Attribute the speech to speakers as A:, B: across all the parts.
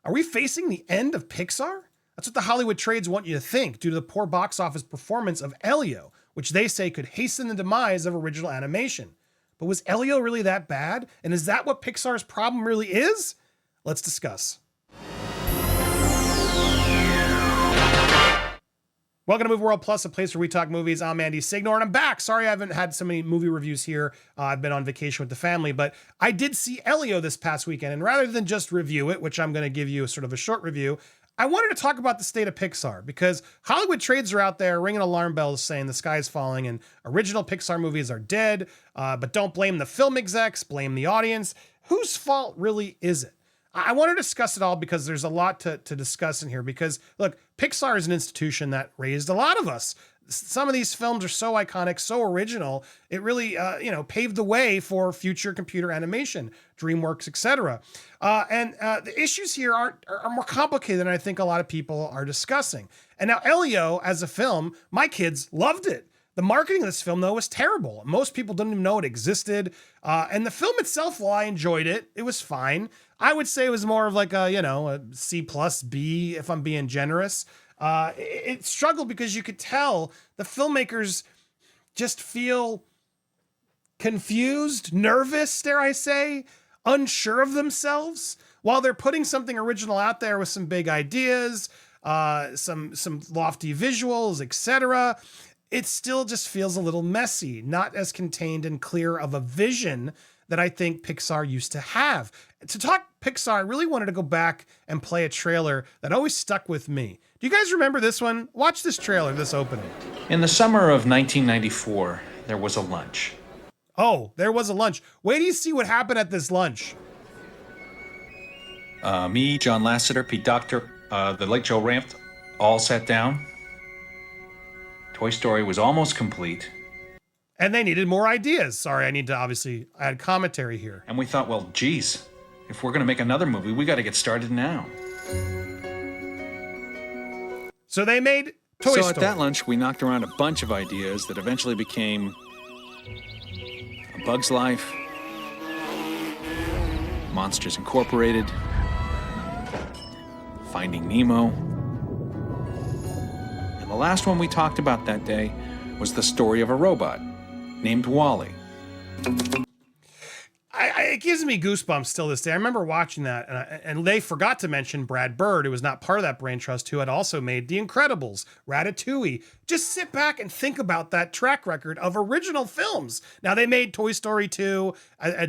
A: Are we facing the end of Pixar? That's what the Hollywood trades want you to think due to the poor box office performance of Elio, which they say could hasten the demise of original animation. But was Elio really that bad? And is that what Pixar's problem really is? Let's discuss. Welcome to Movie World Plus, a place where we talk movies. I'm Andy Signor, and I'm back. Sorry I haven't had so many movie reviews here. I've been on vacation with the family, but I did see Elio this past weekend, and rather than just review it, which I'm going to give you sort of a short review, I wanted to talk about the state of Pixar, because Hollywood trades are out there ringing alarm bells saying the sky's falling and original Pixar movies are dead, but don't blame the film execs, blame the audience. Whose fault really is it? I want to discuss it all because there's a lot to discuss in here, because look, Pixar is an institution that raised a lot of us. Some of these films are so iconic, so original. It really, paved the way for future computer animation, DreamWorks, etc. And the issues here are more complicated than I think a lot of people are discussing. And now Elio, as a film, my kids loved it. The marketing of this film, though, was terrible. Most people didn't even know it existed. And the film itself, while I enjoyed it, it was fine. I would say it was more of like a C plus B, if I'm being generous. It struggled because you could tell the filmmakers just feel confused, nervous, dare I say, unsure of themselves, while they're putting something original out there with some big ideas, some lofty visuals, etc. It still just feels a little messy, not as contained and clear of a vision that I think Pixar used to have. To talk Pixar, I really wanted to go back and play a trailer that always stuck with me. Do you guys remember this one? Watch this trailer, this opening.
B: In the summer of 1994, there was a lunch.
A: Oh, there was a lunch. Wait till you see what happened at this lunch.
B: Me, John Lasseter, Pete Docter, the late Joe Ranft, all sat down. Toy Story was almost complete.
A: And they needed more ideas. Sorry, I need to obviously add commentary here.
B: And we thought, well, geez, if we're going to make another movie, we got to get started now.
A: So they made Toy Story.
C: So at that lunch, we knocked around a bunch of ideas that eventually became A Bug's Life, Monsters Incorporated, Finding Nemo. And the last one we talked about that day was the story of a robot named Wally.
A: It gives me goosebumps still this day. I remember watching that, and they forgot to mention Brad Bird, who was not part of that brain trust, who had also made The Incredibles, Ratatouille. Just sit back and think about that track record of original films. Now, they made Toy Story 2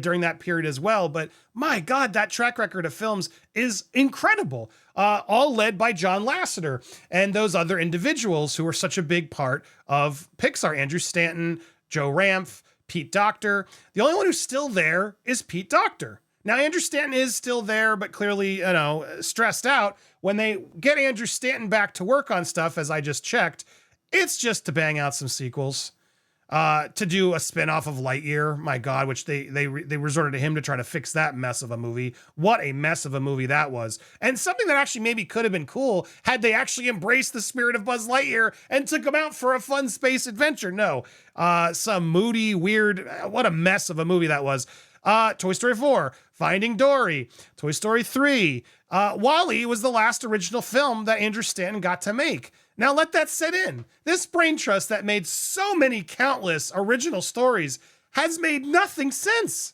A: during that period as well, but my God, that track record of films is incredible. All led by John Lasseter and those other individuals who were such a big part of Pixar. Andrew Stanton, Joe Ranft, Pete Docter. The only one who's still there is Pete Docter. Now, Andrew Stanton is still there, but clearly, stressed out. When they get Andrew Stanton back to work on stuff, as I just checked, it's just to bang out some sequels. To do a spinoff of Lightyear, my God, which they resorted to him to try to fix that mess of a movie. What a mess of a movie that was. And something that actually maybe could have been cool had they actually embraced the spirit of Buzz Lightyear and took him out for a fun space adventure. No, some moody, weird, what a mess of a movie that was. Toy Story 4, Finding Dory, Toy Story 3. WALL-E was the last original film that Andrew Stanton got to make. Now let that set in. This brain trust that made so many countless original stories has made nothing since.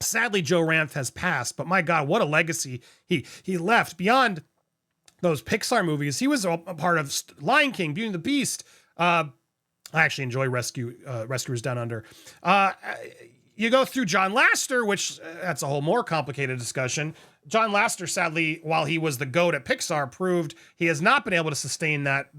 A: Sadly, Joe Ranft has passed, but my God, what a legacy he left. Beyond those Pixar movies, he was a part of Lion King, Beauty and the Beast. I actually enjoy Rescuers Down Under. You go through John Lasseter, which that's a whole more complicated discussion. John Lasseter, sadly, while he was the GOAT at Pixar, proved he has not been able to sustain that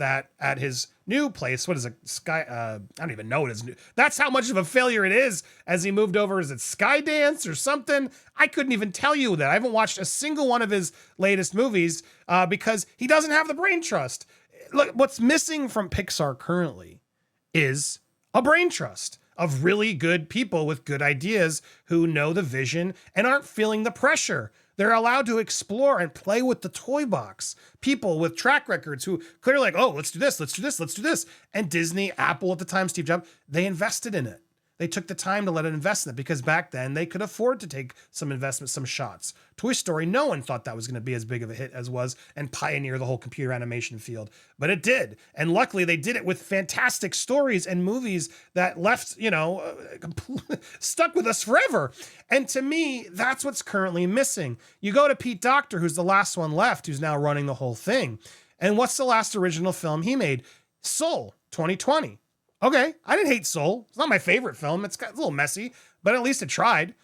A: at his new place. What is it? I don't even know what his new. That's how much of a failure it is. As he moved over, is it Skydance or something? I couldn't even tell you that. I haven't watched a single one of his latest movies because he doesn't have the brain trust. Look, what's missing from Pixar currently is a brain trust of really good people with good ideas who know the vision and aren't feeling the pressure. They're allowed to explore and play with the toy box. People with track records who clearly like, oh, let's do this, let's do this, let's do this. And Disney, Apple at the time, Steve Jobs, they invested in it. They took the time to let it invest in it because back then they could afford to take some investment, some shots. Toy Story, no one thought that was going to be as big of a hit as was and pioneer the whole computer animation field, but it did. And luckily they did it with fantastic stories and movies that left, stuck with us forever. And to me, that's what's currently missing. You go to Pete Docter, who's the last one left, who's now running the whole thing. And what's the last original film he made? Soul, 2020. Okay, I didn't hate Soul. It's not my favorite film. It's a little messy, but at least it tried.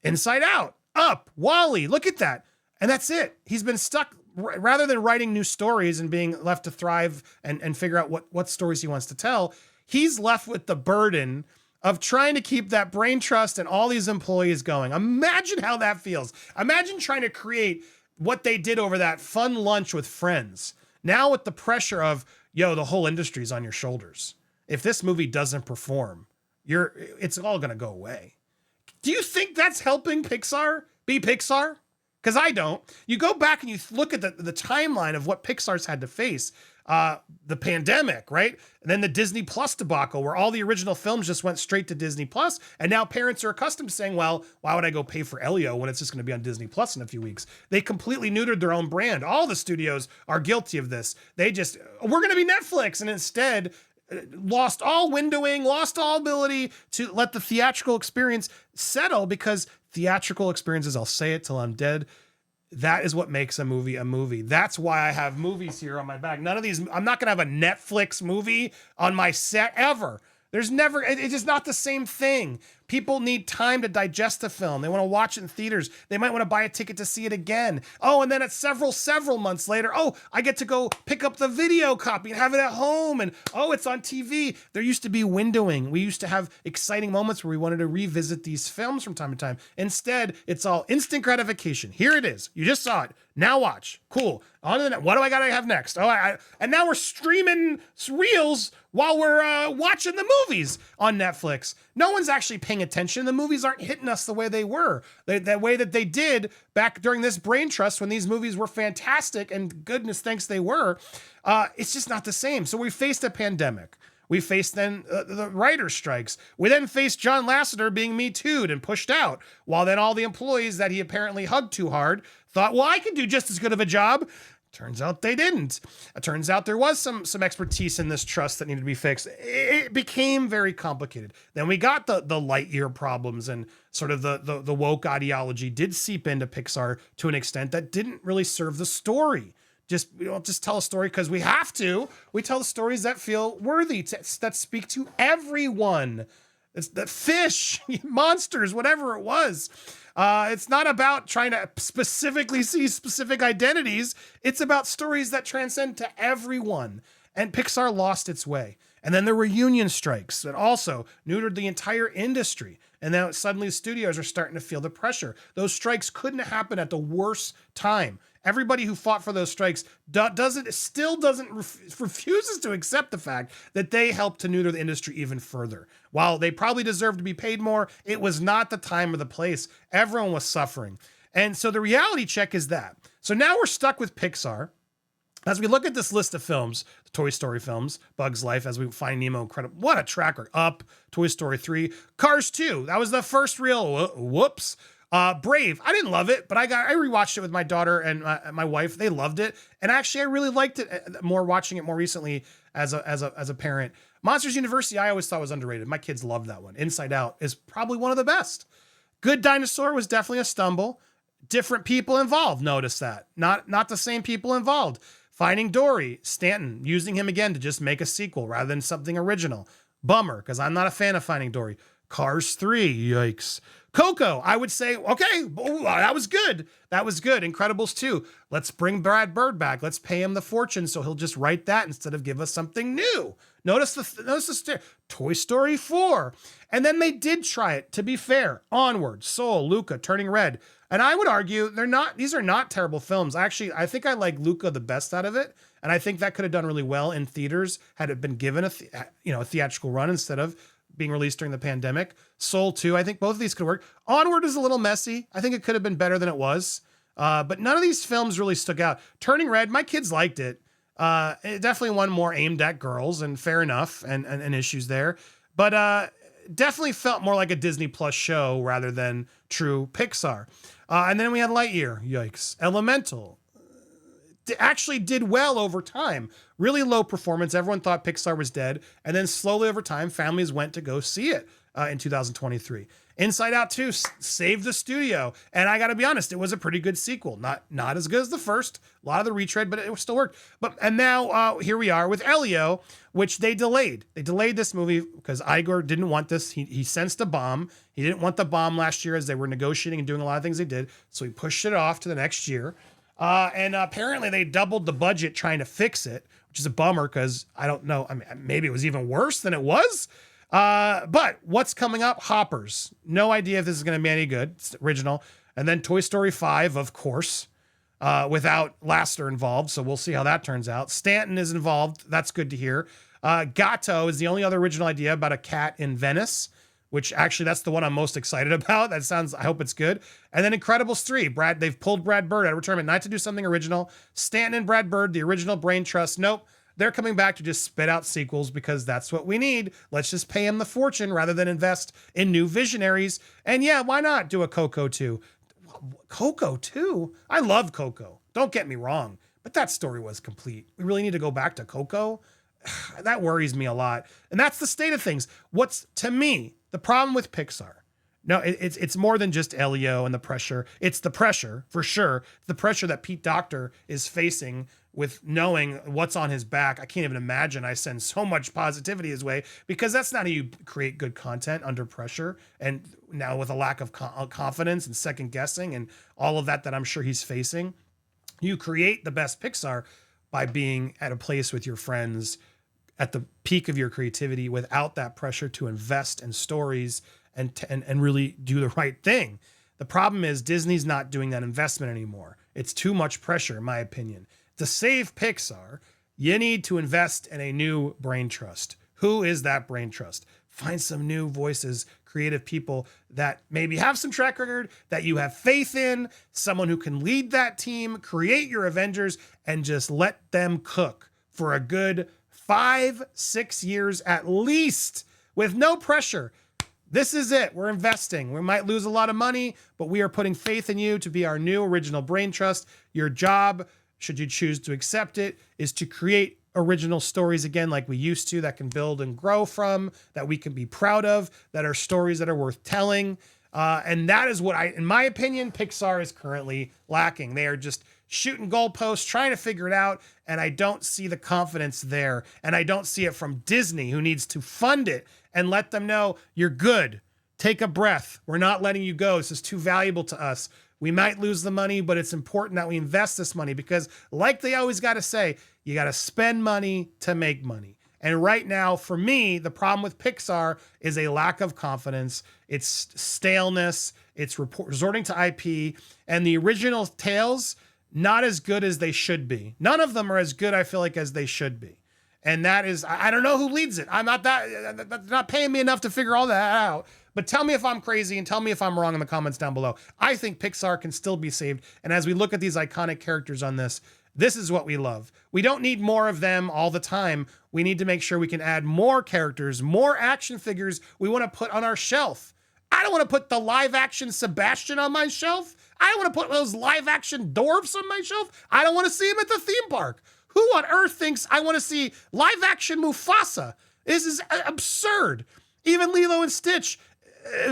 A: Inside Out, Up, Wall-E, look at that. And that's it. He's been stuck, rather than writing new stories and being left to thrive and figure out what stories he wants to tell, he's left with the burden of trying to keep that brain trust and all these employees going. Imagine how that feels. Imagine trying to create what they did over that fun lunch with friends. Now with the pressure of, the whole industry's on your shoulders. If this movie doesn't perform, it's all going to go away. Do you think that's helping Pixar be Pixar? Because I don't. You go back and you look at the timeline of what Pixar's had to face. The pandemic, right? And then the Disney Plus debacle where all the original films just went straight to Disney Plus. And now parents are accustomed to saying, well, why would I go pay for Elio when it's just going to be on Disney Plus in a few weeks? They completely neutered their own brand. All the studios are guilty of this. We're going to be Netflix. And instead lost all windowing, lost all ability to let the theatrical experience settle, because theatrical experiences, I'll say it till I'm dead, that is what makes a movie a movie. That's why I have movies here on my back. None of these, I'm not going to have a Netflix movie on my set ever. There's never, it's just not the same thing. People need time to digest a film. They want to watch it in theaters. They might want to buy a ticket to see it again. Oh, and then it's several months later, I get to go pick up the video copy and have it at home. And it's on TV. There used to be windowing. We used to have exciting moments where we wanted to revisit these films from time to time. Instead, it's all instant gratification. Here it is. You just saw it. Now watch. Cool. On to the next. What do I got to have next? And now we're streaming reels while we're watching the movies on Netflix. No one's actually paying attention. The movies aren't hitting us the way they were, the way that they did back during this brain trust when these movies were fantastic, and goodness thanks they were. It's just not the same. So we faced a pandemic. We faced then the writer's strikes. We then faced John Lasseter being Me Too'd and pushed out, while then all the employees that he apparently hugged too hard thought, well, I can do just as good of a job. Turns out they didn't. It turns out there was some expertise in this trust that needed to be fixed. It became very complicated. Then we got the Lightyear problems, and sort of the woke ideology did seep into Pixar to an extent that didn't really serve the story. We don't just tell a story because we have to. We tell the stories that feel worthy, that speak to everyone. It's the fish, monsters, whatever it was. It's not about trying to specifically see specific identities. It's about stories that transcend to everyone. And Pixar lost its way. And then there were union strikes that also neutered the entire industry. And now suddenly studios are starting to feel the pressure. Those strikes couldn't happen at the worst time. Everybody who fought for those strikes refuses to accept the fact that they helped to neuter the industry even further. While they probably deserve to be paid more, it was not the time or the place. Everyone was suffering. And so the reality check is that. So now we're stuck with Pixar. As we look at this list of films, the Toy Story films, Bug's Life, As We Find Nemo, incredible. What a track record. Up, Toy Story 3, Cars 2. That was the first real whoops. Brave. I didn't love it, but I rewatched it with my daughter and my wife. They loved it. And actually, I really liked it more watching it more recently as a parent. Monsters University, I always thought was underrated. My kids loved that one. Inside Out is probably one of the best. Good Dinosaur was definitely a stumble. Different people involved. Notice that. Not the same people involved. Finding Dory, Stanton, using him again to just make a sequel rather than something original. Bummer, because I'm not a fan of Finding Dory. Cars 3, yikes. Coco, I would say, okay, that was good. That was good. Incredibles 2. Let's bring Brad Bird back. Let's pay him the fortune so he'll just write that instead of give us something new. Notice the Toy Story 4. And then they did try it, to be fair. Onward, Soul, Luca, Turning Red. And I would argue these are not terrible films. Actually, I think I like Luca the best out of it. And I think that could have done really well in theaters had it been given a theatrical run instead of being released during the pandemic. Soul 2, I think both of these could work. Onward is a little messy. I think it could have been better than it was. But none of these films really stuck out. Turning Red, my kids liked it. It definitely one more aimed at girls, and fair enough, and issues there. But definitely felt more like a Disney Plus show rather than true Pixar. And then we had Lightyear, yikes. Elemental actually did well over time. Really low performance. Everyone thought Pixar was dead. And then slowly over time, families went to go see it in 2023. Inside Out 2 saved the studio. And I got to be honest, it was a pretty good sequel. Not as good as the first. A lot of the retread, but it still worked. And now here we are with Elio, which they delayed. They delayed this movie because Igor didn't want this. He sensed a bomb. He didn't want the bomb last year as they were negotiating and doing a lot of things they did. So he pushed it off to the next year. And apparently they doubled the budget trying to fix it, which is a bummer because I don't know. I mean, maybe it was even worse than it was. But what's coming up? Hoppers. No idea if this is going to be any good. It's original. And then Toy Story 5, of course, without Lasseter involved. So we'll see how that turns out. Stanton is involved. That's good to hear. Gatto is the only other original idea about a cat in Venice, which actually that's the one I'm most excited about. I hope it's good. And then Incredibles 3, they've pulled Brad Bird out of retirement, not to do something original. Stanton and Brad Bird, the original brain trust. Nope. They're coming back to just spit out sequels because that's what we need. Let's just pay him the fortune rather than invest in new visionaries. And yeah, why not do a Coco 2? Coco 2? I love Coco. Don't get me wrong, but that story was complete. We really need to go back to Coco. That worries me a lot. And that's the state of things. What's, to me, the problem with Pixar? No, it's more than just Elio and the pressure. It's the pressure, for sure. The pressure that Pete Docter is facing with knowing what's on his back. I can't even imagine. I send so much positivity his way because that's not how you create good content under pressure. And now with a lack of confidence and second guessing and all of that I'm sure he's facing, you create the best Pixar by being at a place with your friends at the peak of your creativity without that pressure to invest in stories and really do the right thing. The problem is Disney's not doing that investment anymore. It's too much pressure, in my opinion. To save Pixar, you need to invest in a new brain trust. Who is that brain trust? Find some new voices, creative people that maybe have some track record, that you have faith in, someone who can lead that team, create your Avengers, and just let them cook for a good 5-6 years at least with no pressure. This is it. We're investing. We might lose a lot of money, but we are putting faith in you to be our new original brain trust. Your job, should you choose to accept it, is to create original stories again like we used to that can build and grow from, that we can be proud of, that are stories that are worth telling. And that is what in my opinion, Pixar is currently lacking. They are just shooting goalposts, trying to figure it out, and I don't see the confidence there. And I don't see it from Disney, who needs to fund it and let them know, you're good. Take a breath. We're not letting you go. This is too valuable to us. We might lose the money, but it's important that we invest this money because, like they always got to say, you got to spend money to make money. And right now, for me, the problem with Pixar is a lack of confidence. It's staleness. It's resorting to IP. And the original tales, not as good as they should be. None of them are as good, I feel like, as they should be. And that is, I don't know who leads it. I'm not paying me enough to figure all that out. But tell me if I'm crazy and tell me if I'm wrong in the comments down below. I think Pixar can still be saved. And as we look at these iconic characters on this is what we love. We don't need more of them all the time. We need to make sure we can add more characters, more action figures we want to put on our shelf. I don't want to put the live action Sebastian on my shelf. I don't want to put those live action dwarfs on my shelf. I don't want to see him at the theme park. Who on earth thinks I want to see live action Mufasa? This is absurd. Even Lilo and Stitch,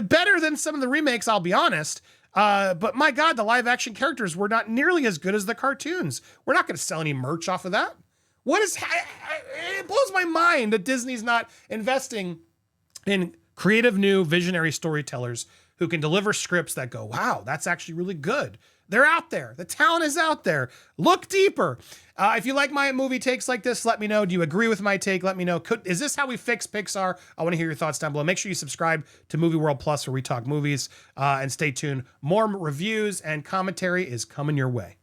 A: better than some of the remakes, I'll be honest. But my God, the live action characters were not nearly as good as the cartoons. We're not going to sell any merch off of that. It blows my mind that Disney's not investing in creative new visionary storytellers who can deliver scripts that go, wow, that's actually really good. They're out there. The talent is out there. Look deeper. If you like my movie takes like this, let me know. Do you agree with my take? Let me know. Is this how we fix Pixar? I want to hear your thoughts down below. Make sure you subscribe to Movie World Plus where we talk movies, and stay tuned. More reviews and commentary is coming your way.